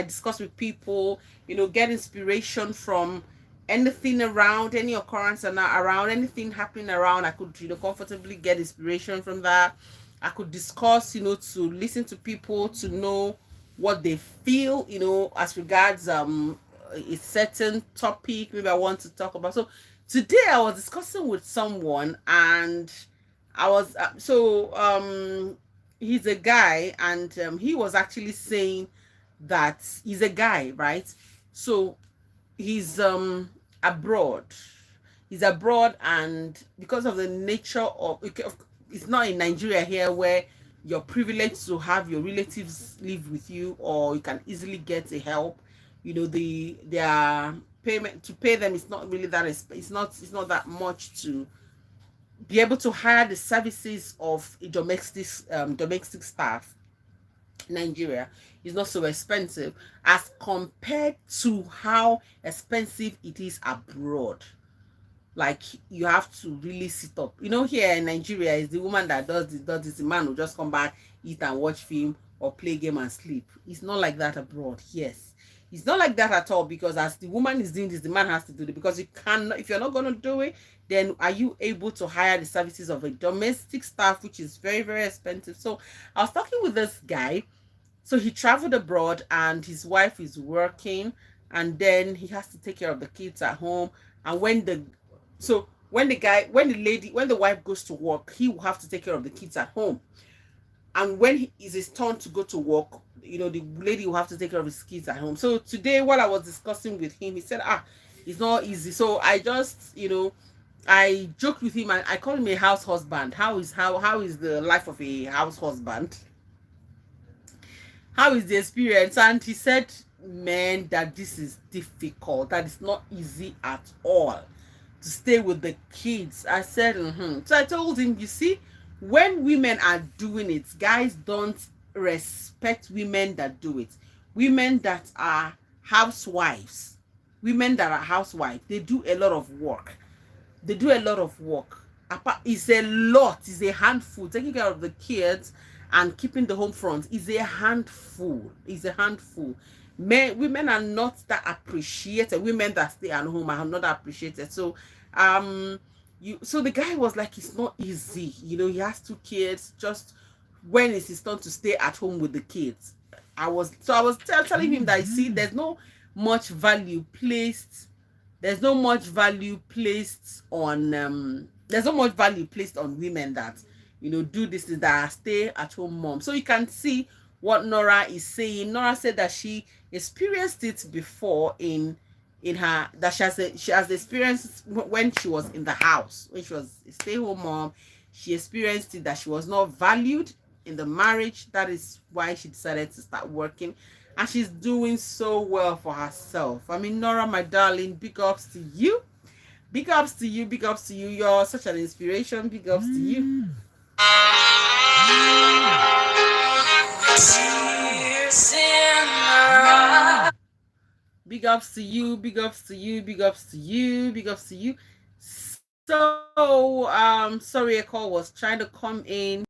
discuss with people, get inspiration from anything around, any occurrence around, anything happening around. I could, comfortably get inspiration from that. I could discuss, to listen to people, to know what they feel, as regards a certain topic maybe I want to talk about. So today I was discussing with someone, and I was he's a guy, and he was actually saying that he's a guy, right? So he's abroad. He's abroad, and because of the nature of it's not in Nigeria here, where you're privileged to have your relatives live with you, or you can easily get a help. Their payment to pay them is not really that it's not that much to be able to hire the services of a domestic staff. Nigeria is not so expensive as compared to how expensive it is abroad. Like, you have to really sit up. Here in Nigeria, is the woman that does this. The man will just come back, eat and watch film, or play game and sleep. It's not like that abroad. Yes, it's not like that at all, because as the woman is doing this, the man has to do it, because you cannot. If you're not going to do it, then are you able to hire the services of a domestic staff, which is very, very expensive? So I was talking with this guy. So he traveled abroad, and his wife is working, and then he has to take care of the kids at home. And when the wife goes to work, he will have to take care of the kids at home. And when it is his turn to go to work, the lady will have to take care of his kids at home. So today, while I was discussing with him, he said, it's not easy. So I just, I joked with him, and I call him a house husband. How is the life of a house husband? How is the experience? And he said, man, that this is difficult. That is not easy at all. to stay with the kids. I said, So I told him, you see, when women are doing it, guys don't respect women that do it. Women that are housewives, women that are housewives, they do a lot of work. They do a lot of work. It's a lot. It's a handful. Taking care of the kids and keeping the home front is a handful. It's a handful. Women are not that appreciated. Women that stay at home are not appreciated. So, so the guy was like, it's not easy. He has two kids. Just when is his turn to stay at home with the kids? I was telling him that, see, there's no much value placed on women that do this, that stay at home mom. So you can see what Nora is saying. Nora said that she experienced it before in her, that she has experienced when she was in the house, when she was a stay-home mom. She experienced it, that she was not valued in the marriage. That is why she decided to start working, and she's doing so well for herself. I mean, Nora, my darling, big ups to you. Big ups to you. Big ups to you. You're such an inspiration. Big ups to you. Big ups to you. Big ups to you. Big ups to you. Big ups to you. So, sorry, a call was trying to come in.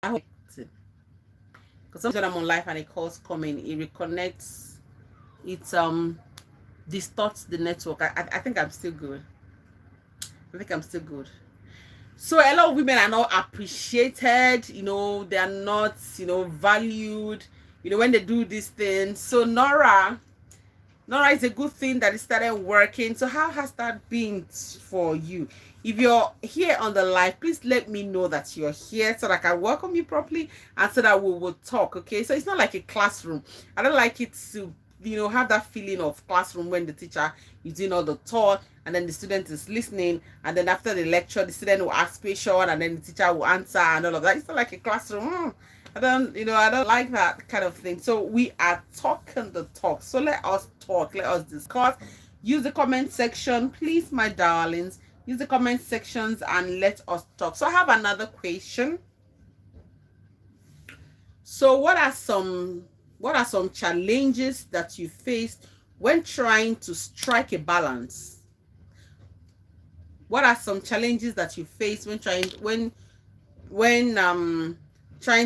I hope, because sometimes when I'm on live and a call's coming, it reconnects. It distorts the network. I think I'm still good. I think I'm still good. So a lot of women are not appreciated. They are not valued. When they do these things. So Nora, it's a good thing that it started working. So how has that been for you? If you're here on the live, please let me know that you're here so that I can welcome you properly and so that we will talk. Okay, so it's not like a classroom. I don't like it to have that feeling of classroom when the teacher is doing all the talk and then the student is listening, and then after the lecture the student will ask question and then the teacher will answer and all of that. It's not like a classroom. I don't like that kind of thing. So we are talking the talk. So let us talk. Let us discuss. Use the comment section, please, my darlings. Use the comment sections and let us talk. So I have another question. So what are some challenges that you faced when trying to strike a balance? What are some challenges that you face when trying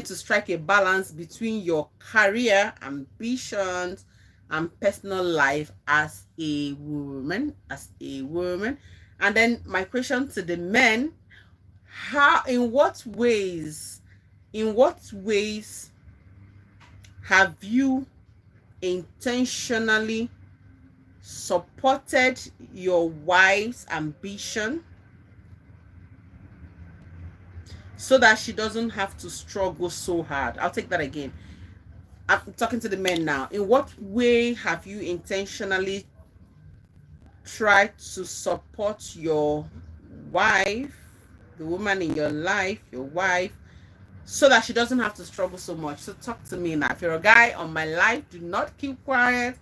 to strike a balance between your career ambitions and personal life as a woman? And then my question to the men: in what ways have you intentionally supported your wife's ambition so that she doesn't have to struggle so hard? I'll take that again. I'm talking to the men now. In what way have you intentionally tried to support your wife, the woman in your life, your wife, so that she doesn't have to struggle so much? So talk to me now. If you're a guy on my life, do not keep quiet.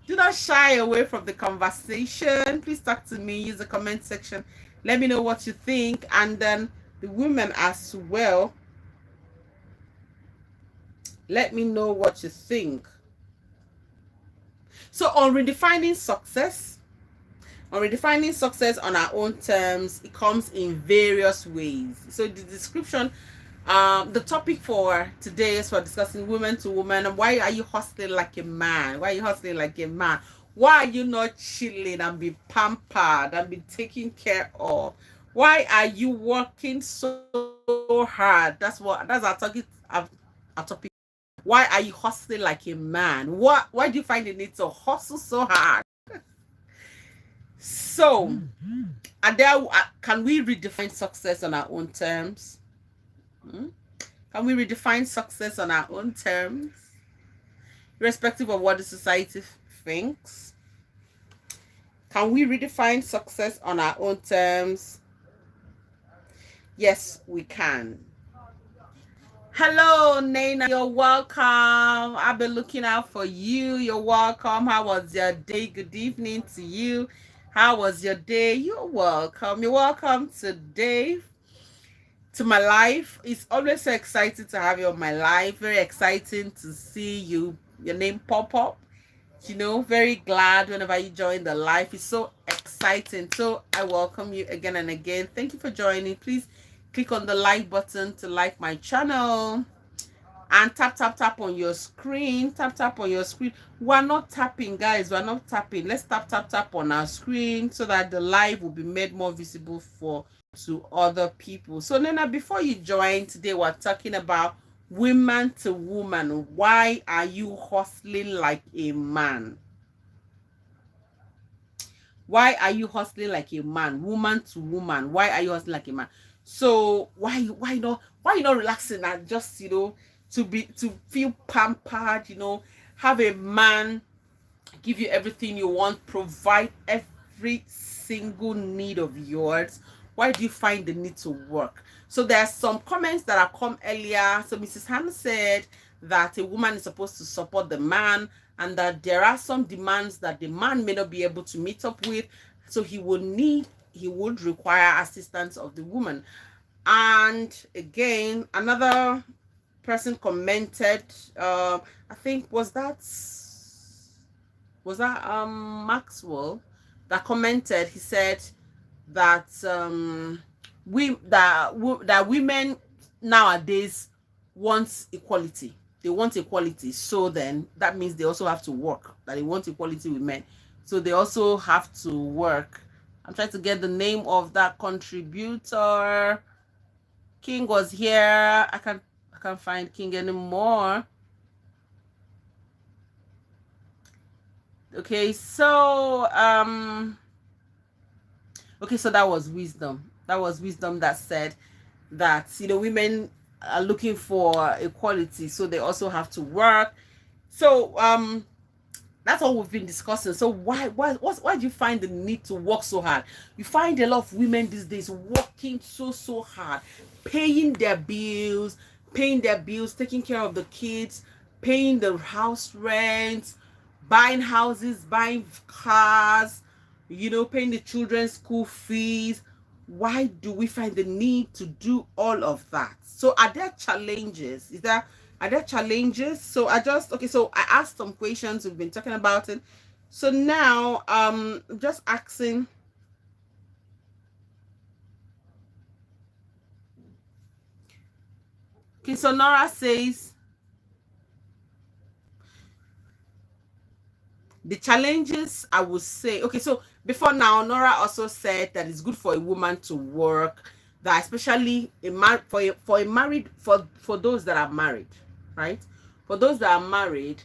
Do not shy away from the conversation. Please talk to me. Use the comment section. Let me know what you think. And then the women as well, let me know what you think. So on redefining success on our own terms, it comes in various ways. So the description, the topic for today is for discussing woman to woman. Why are you hustling like a man? Why are you hustling like a man? Why are you not chilling and be pampered and be taken care of? Why are you working so hard? That's our topic. Why are you hustling like a man? Why do you find the need to hustle so hard? So, can we redefine success on our own terms? Can we redefine success on our own terms, irrespective of what the society thinks? Can we redefine success on our own terms? Yes, we can. Hello, Nana. You're welcome. I've been looking out for you. You're welcome. How was your day? Good evening to you. How was your day? You're welcome. You're welcome today to my life. It's always so exciting to have you on my life. Very exciting to see your name pop up. Very glad whenever you join the live. It's so exciting. So I welcome you again and again. Thank you for joining. Please click on the like button to like my channel and tap on your screen. Tap on your screen. We're not tapping, guys. We're not tapping. Let's tap on our screen so that the live will be made more visible to other people. So Nana, before you join today, we're talking about woman to woman. Why are you hustling like a man? Why are you hustling like a man? Woman to woman, why are you hustling like a man? So why not relaxing and just to feel pampered, have a man give you everything you want, provide every single need of yours. Why do you find the need to work? So there are some comments that have come earlier. So Mrs. Hannah said that a woman is supposed to support the man, and that there are some demands that the man may not be able to meet up with, so he would require assistance of the woman. And again, another person commented, I think was that Maxwell that commented. He said that that women nowadays want equality. They want equality, so then that means they also have to work. That they want equality with men, so they also have to work. I'm trying to get the name of that contributor. King was here. I can't find King anymore. Okay, so so that was wisdom. That was wisdom that said that women are looking for equality, so they also have to work. So that's all we've been discussing. So why do you find the need to work so hard? You find a lot of women these days working so hard, paying their bills, taking care of the kids, paying the house rent, buying houses, buying cars, paying the children's school fees. Why do we find the need to do all of that? So are there challenges? Are there challenges? So so I asked some questions. We've been talking about it. So now just asking. Okay, so Nora says the challenges, I would say, okay, so before now, Nora also said that it's good for a woman to work, that especially for those that are married, right? For those that are married,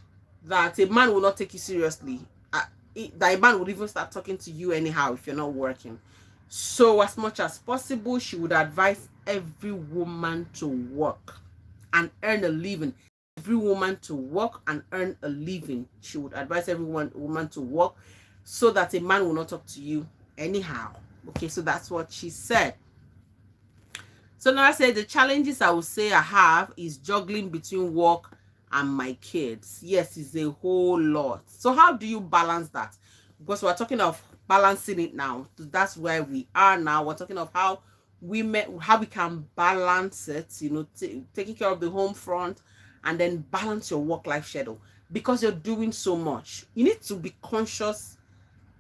that a man will not take you seriously. That a man would even start talking to you anyhow if you're not working. So as much as possible, she would advise every woman to work and earn a living. Every woman to work and earn a living. She would advise every woman to work so that a man will not talk to you anyhow. Okay, so that's what she said. So now I said the challenges I would say I have is juggling between work and my kids. Yes, it's a whole lot. So how do you balance that? Because we're talking of balancing it now. That's where we are now. We're talking of how we can balance it, taking care of the home front and then balance your work-life schedule. Because you're doing so much, you need to be conscious.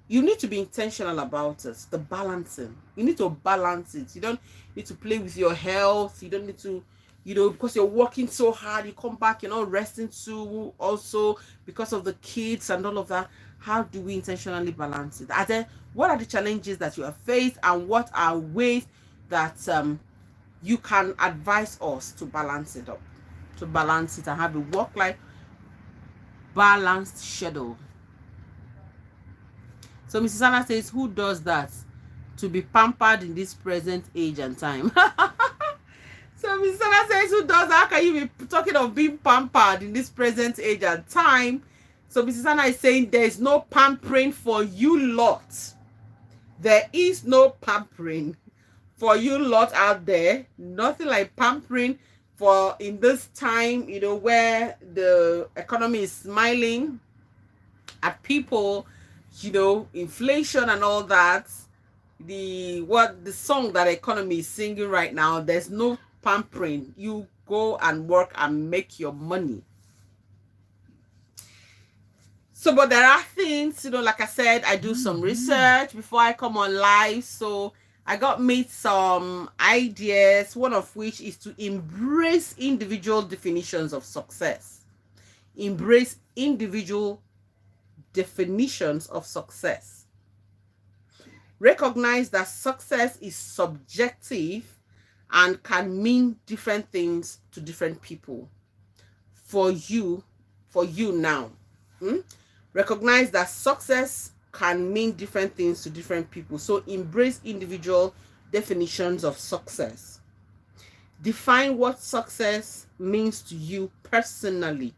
You need to be intentional about it. The balancing. You need to balance it. You don't need to play with your health. You don't need to, because you're working so hard, you come back, you're not resting too, also because of the kids and all of that. How do we intentionally balance it? What are the challenges that you have faced, and what are ways that you can advise us to balance it up? To balance it and have a work-life balanced schedule. So Mrs. Anna says, who does that? To be pampered in this present age and time. So Mrs. Anna says, who does that? How can you be talking of being pampered in this present age and time? So Mrs. Anna is saying there is no pampering for you lot. There is no pampering for you lot out there. Nothing like pampering for in this time, where the economy is smiling at people, inflation and all that, the song that economy is singing right now, there's no pampering. You go and work and make your money. So, but there are things, like I said, I do some research before I come on live. So I made some ideas, one of which is to embrace individual definitions of success. Embrace individual definitions of success. Recognize that success is subjective and can mean different things to different people. For you now. Recognize that success can mean different things to different people. So embrace individual definitions of success. Define what success means to you personally,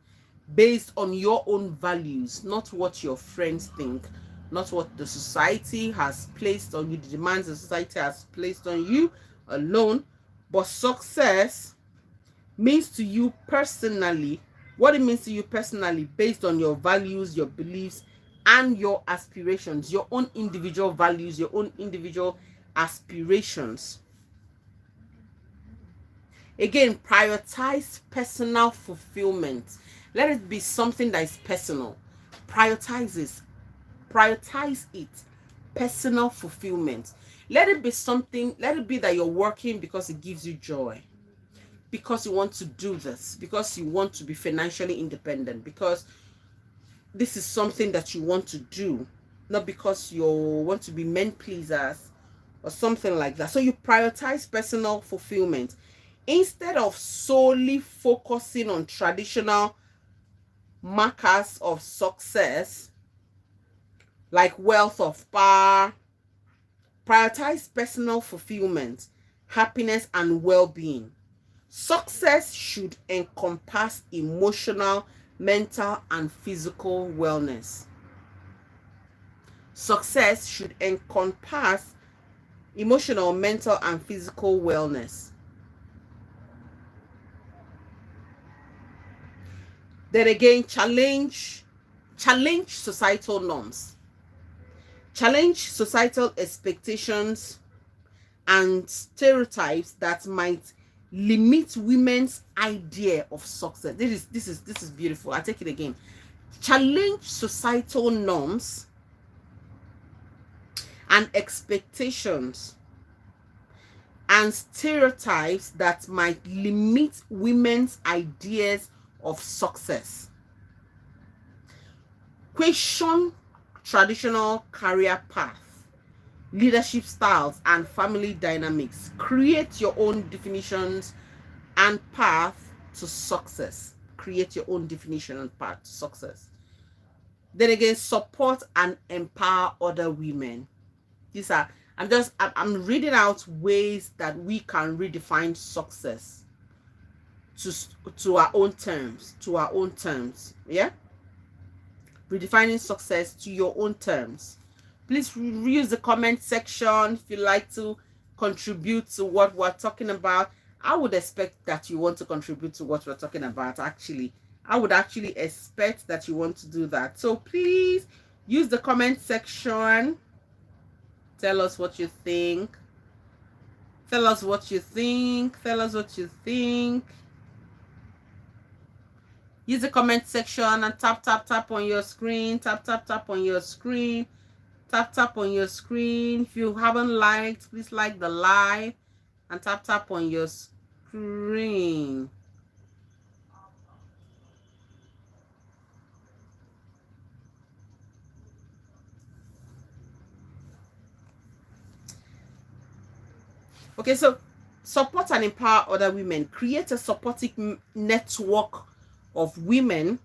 based on your own values, not what your friends think, not what the society has placed on you, the demands the society has placed on you alone, but success means to you personally, what it means to you personally, based on your values, your beliefs, and your aspirations, your own individual values, your own individual aspirations. Again, prioritize personal fulfillment. Let it be something that is personal. Prioritize it. Personal fulfillment. Let it be something, let it be that you're working because it gives you joy. Because you want to do this, because you want to be financially independent, because this is something that you want to do, not because you want to be men pleasers or something like that. So you prioritize personal fulfillment instead of solely focusing on traditional markers of success like wealth or power. Prioritize personal fulfillment, happiness, and well-being. Success should encompass emotional, mental, and physical wellness. Success should encompass emotional, mental, and physical wellness. Then again, challenge societal norms. Challenge societal expectations and stereotypes that might limit women's idea of success. This is beautiful. I take it again. Challenge societal norms and expectations and stereotypes that might limit women's ideas of success. Question traditional career path, leadership styles, and family dynamics. Create your own definitions and path to success. Create your own definition and path to success. Then again, support and empower other women. These are, I'm reading out ways that we can redefine success to our own terms. Yeah? Redefining success to your own terms. Please use the comment section if you like to contribute to what we're talking about. I would expect that you want to contribute to what we're talking about. Actually, I would actually expect that you want to do that. So please use the comment section. Tell us what you think. Tell us what you think. Tell us what you think. Use the comment section and tap on your screen. Tap on your screen. Tap on your screen. If you haven't liked, please like the live and tap on your screen. Okay, so support and empower other women. Create a supportive network of women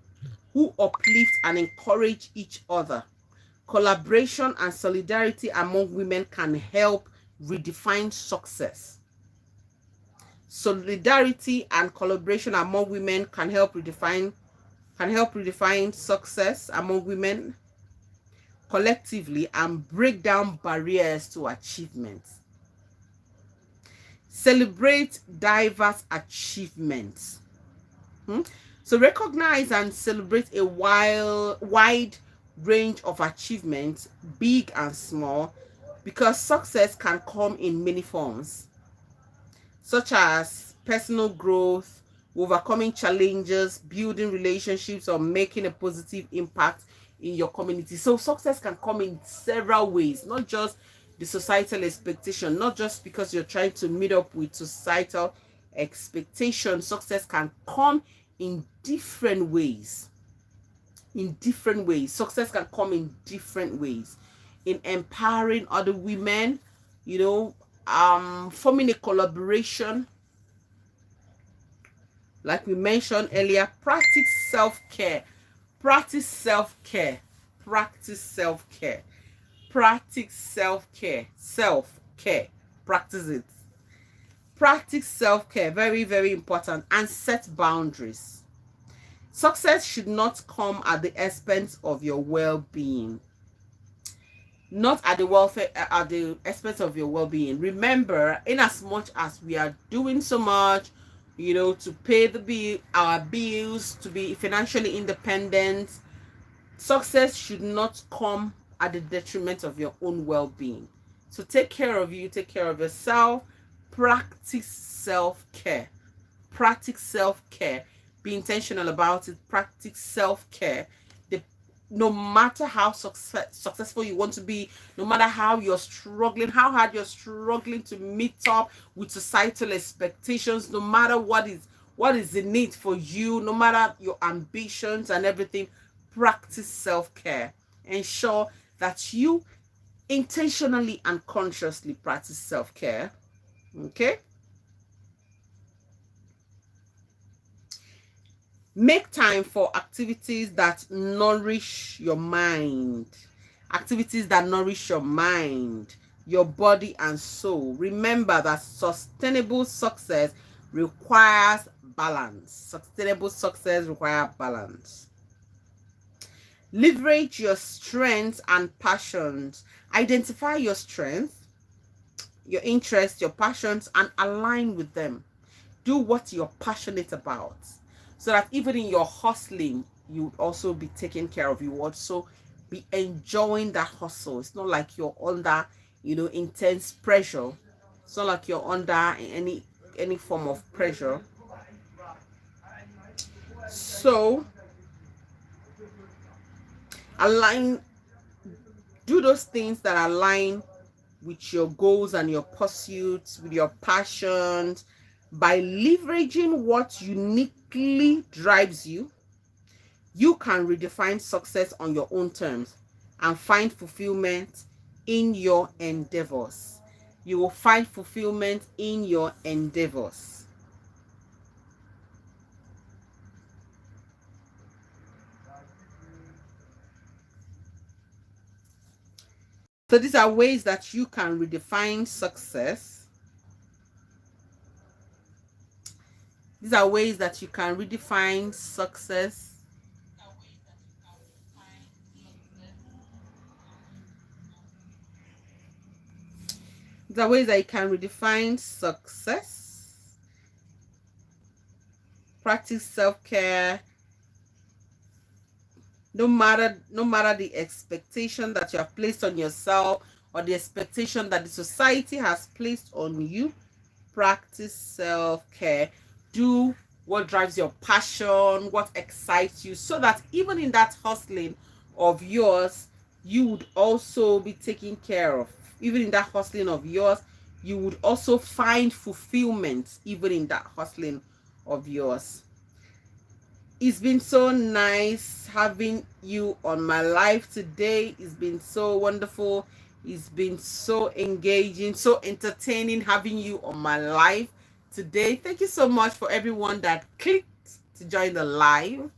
who uplift and encourage each other. Collaboration and solidarity among women can help redefine success. Solidarity and collaboration among women can help redefine success among women collectively and break down barriers to achievement. Celebrate diverse achievements. Hmm? So recognize and celebrate a wide range of achievements, big and small, because success can come in many forms, such as personal growth, overcoming challenges, building relationships, or making a positive impact in your community. So success can come in several ways, not just the societal expectation, not just because you're trying to meet up with societal expectation. Success can come in different ways. In different ways. Success can come in different ways. In empowering other women, you know, forming a collaboration, like we mentioned earlier. Practice self-care. Practice self-care. Practice self-care. Practice self-care. Self-care. Practice it. Practice self-care. Very, very important. And set boundaries. Success should not come at the expense of your well-being. Not at the expense of your well-being. Remember, in as much as we are doing so much, to pay our bills, to be financially independent, success should not come at the detriment of your own well-being. So take care of you, take care of yourself. Practice self-care. Practice self-care. Be intentional about it. Practice self-care. No matter how successful you want to be, no matter how you're struggling, how hard you're struggling to meet up with societal expectations, no matter what is in it for you, no matter your ambitions and everything, practice self-care. Ensure that you intentionally and consciously practice self-care. Okay? Make time for activities that nourish your mind. Activities that nourish your mind, your body, and soul. Remember that sustainable success requires balance. Sustainable success requires balance. Leverage your strengths and passions. Identify your strengths, your interests, your passions, and align with them. Do what you're passionate about, so that even in your hustling, you would also be taken care of. You would also be enjoying that hustle. It's not like you're under, intense pressure. It's not like you're under any form of pressure. So do those things that align with your goals and your pursuits, with your passions. By leveraging what uniquely drives you, you can redefine success on your own terms and find fulfillment in your endeavors. You will find fulfillment in your endeavors. So these are ways that you can redefine success. These are ways that you can redefine success. These are ways that you can redefine success. Practice self-care. No matter the expectation that you have placed on yourself, or the expectation that the society has placed on you, practice self-care. Do what drives your passion, what excites you, so that even in that hustling of yours, you would also be taken care of. Even in that hustling of yours, you would also find fulfillment, even in that hustling of yours. It's been so nice having you on my live today. It's been so wonderful. It's been so engaging, so entertaining having you on my live today. Thank you so much for everyone that clicked to join the live.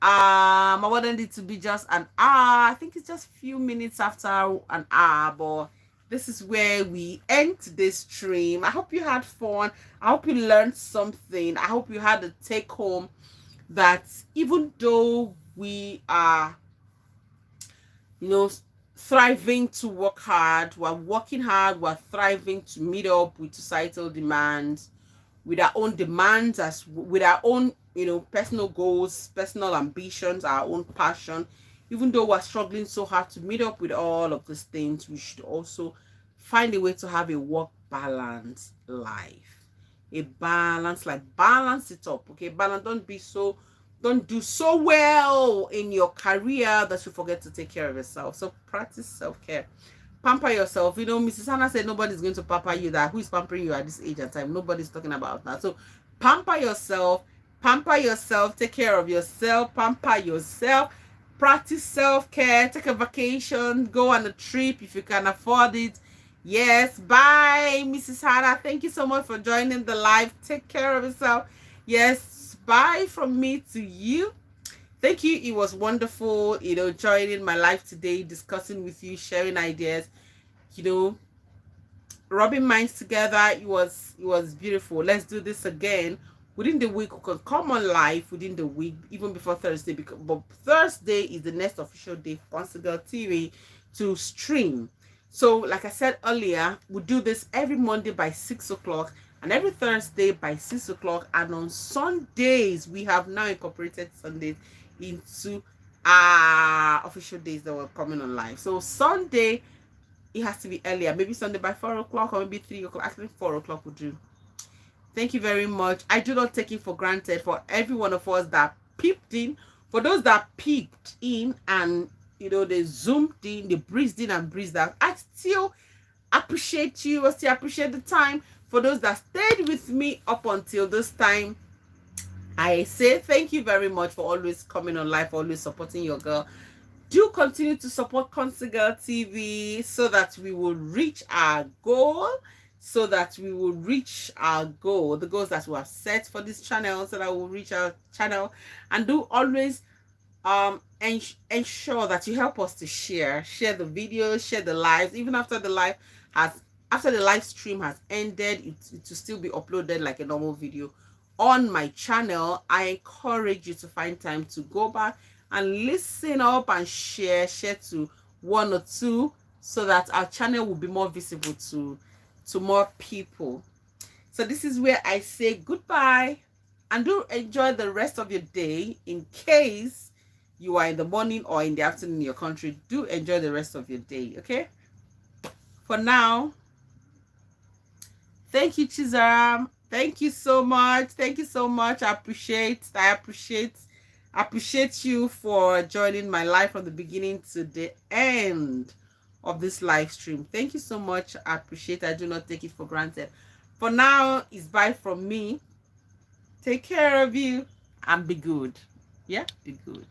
I wanted it to be just an hour. I think it's just a few minutes after an hour, but this is where we end today's stream. I hope you had fun. I hope you learned something. I hope you had a take home that even though we are, thriving to work hard. We're working hard. We're thriving to meet up with societal demands, with our own demands, as with our own, personal goals, personal ambitions, our own passion. Even though we're struggling so hard to meet up with all of these things, we should also find a way to have a work balance life. A balance, like balance it up, okay? Balance. Don't do so well in your career that you forget to take care of yourself. So practice self-care. Pamper yourself. Mrs. Hannah said nobody's going to pamper you. That who is pampering you at this age and time? Nobody's talking about that. So pamper yourself. Pamper yourself. Take care of yourself. Pamper yourself. Practice self-care. Take a vacation. Go on a trip if you can afford it. Yes. Bye, Mrs. Hannah. Thank you so much for joining the live. Take care of yourself. Yes. Bye from me to you. Thank you. It was wonderful, joining my life today, discussing with you, sharing ideas, rubbing minds together. It was beautiful. Let's do this again within the week. We can come on live within the week, even before Thursday, but Thursday is the next official day for Consigal TV to stream. So like I said earlier, we do this every Monday by 6 o'clock and every Thursday by 6 o'clock. And on Sundays, we have now incorporated Sundays into our official days that were coming on live. So Sunday, it has to be earlier. Maybe Sunday by 4 o'clock or maybe 3 o'clock. Actually, 4 o'clock would do. Thank you very much. I do not take it for granted for every one of us that peeped in. For those that peeped in and they zoomed in, they breezed in and breezed out. I still appreciate you. I still appreciate the time. For those that stayed with me up until this time, I say thank you very much for always coming on live, always supporting your girl. Do continue to support Consigal TV so that we will reach our goal. The goals that we have set for this channel, so that we'll reach our channel. And do always ensure that you help us to share the videos, share the lives, even after the live stream has ended. It will still be uploaded like a normal video on my channel. I encourage you to find time to go back and listen up and share to one or two, so that our channel will be more visible to more people. So this is where I say goodbye, and do enjoy the rest of your day. In case you are in the morning or in the afternoon in your country, do enjoy the rest of your day. Okay, for now, thank you, Chizaram. Thank you so much. Thank you so much. I appreciate you for joining my life from the beginning to the end of this live stream. Thank you so much. I appreciate it. I do not take it for granted. For now, it's bye from me. Take care of you and be good. Yeah, be good.